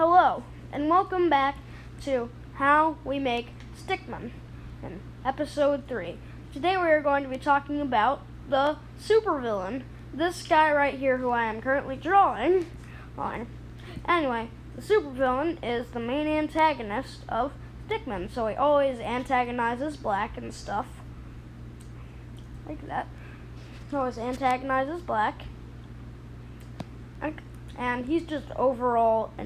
Hello, and welcome back to How We Make Stickmen in episode 3. Today we are going to be talking about the supervillain, this guy right here who I am currently drawing on. Anyway, the supervillain is the main antagonist of Stickmen, so he always antagonizes Black and stuff. Like that. He always antagonizes Black. And he's just overall a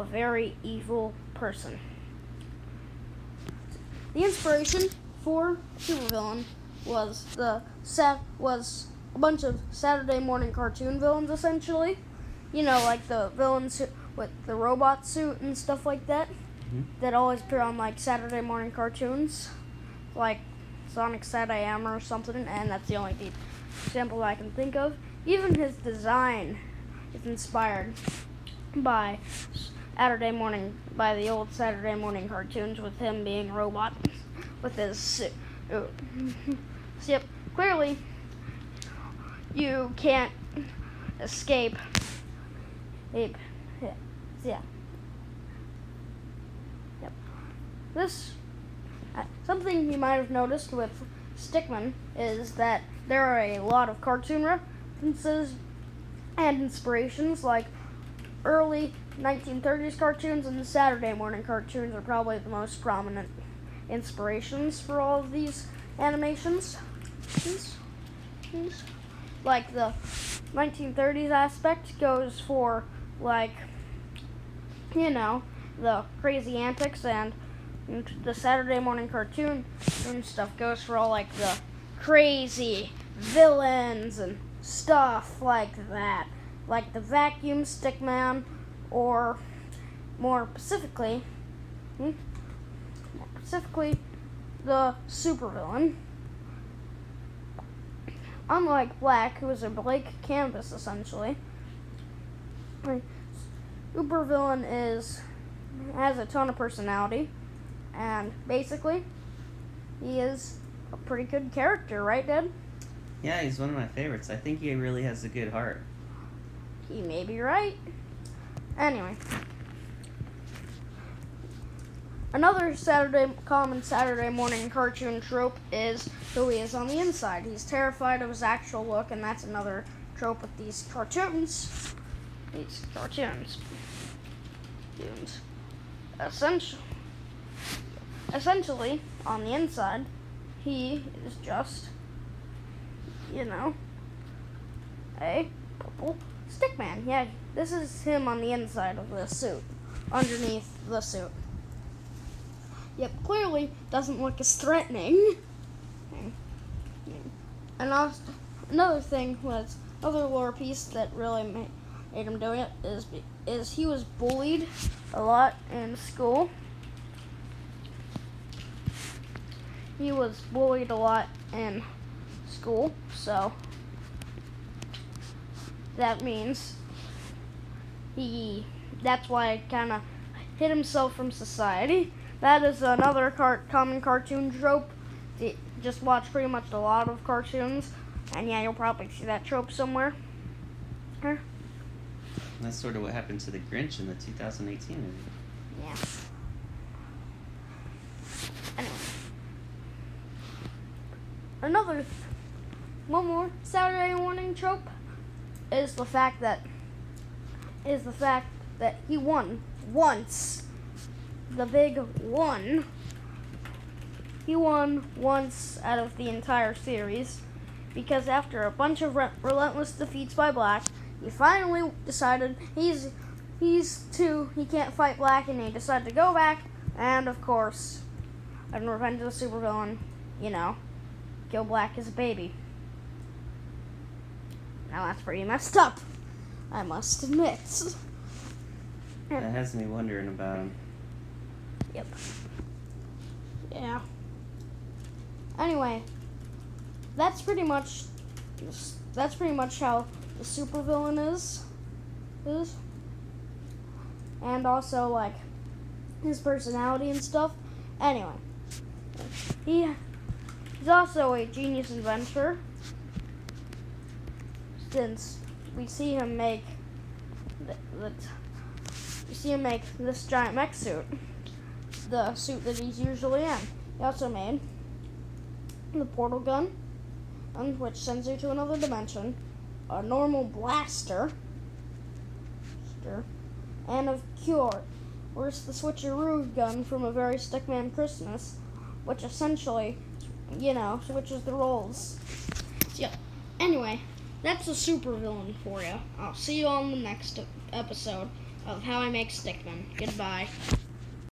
very evil person. The inspiration for supervillain was a bunch of Saturday morning cartoon villains, essentially. You know, like the villains with the robot suit and stuff like that. Mm-hmm. That always appear on like Saturday morning cartoons, like Sonic Sat-I-Am or something, and that's the only example I can think of. Even his design is inspired by the old Saturday morning cartoons, with him being a robot with his suit. So, yep, clearly you can't escape. Yeah. Yep. This something you might have noticed with Stickmen is that there are a lot of cartoon references and inspirations, like early 1930s cartoons and the Saturday morning cartoons are probably the most prominent inspirations for all of these animations. Like the 1930s aspect goes for, like, you know, the crazy antics, and the Saturday morning cartoon and stuff goes for all, like, the crazy villains and stuff like that. Like the vacuum stickman, or more specifically, the supervillain. Unlike Black, who is a blank canvas, essentially, supervillain has a ton of personality, and basically, he is a pretty good character, right, Dad? Yeah, he's one of my favorites. I think he really has a good heart. He may be right. Anyway, another common Saturday morning cartoon trope is who he is on the inside. He's terrified of his actual look, and that's another trope with these cartoons. Essentially, on the inside, he is just, a purple stickman. Yeah, this is him on the inside of the suit, underneath the suit. Yep, clearly doesn't look as threatening. And also, another lore piece that really made him do it is he was bullied a lot in school. He was bullied a lot in school, so that means that's why he kind of hid himself from society. That is another common cartoon trope. Just watch pretty much a lot of cartoons, and yeah, you'll probably see that trope somewhere. That's sort of what happened to the Grinch in the 2018 movie. Yeah. Anyway. One more Saturday morning trope is the fact that he won once. The big one. He won once out of the entire series, because after a bunch of relentless defeats by Black, he finally decided he can't fight Black, and he decided to go back, and of course, in Revenge of the Supervillain, kill Black as a baby. Now that's pretty messed up, I must admit. That has me wondering about him. Yep. Yeah. Anyway, that's pretty much how the supervillain is. And also, like, his personality and stuff. Anyway, he's also a genius inventor, since we see him make that you see him make this giant mech suit, the suit that he's usually in. He also made the portal gun, which sends you to another dimension, a normal blaster, and of course the switcheroo gun from a very Stickman Christmas, which essentially, switches the roles. So, yeah. Anyway, that's a supervillain for you. I'll see you on the next episode of How I Make Stickmen. Goodbye.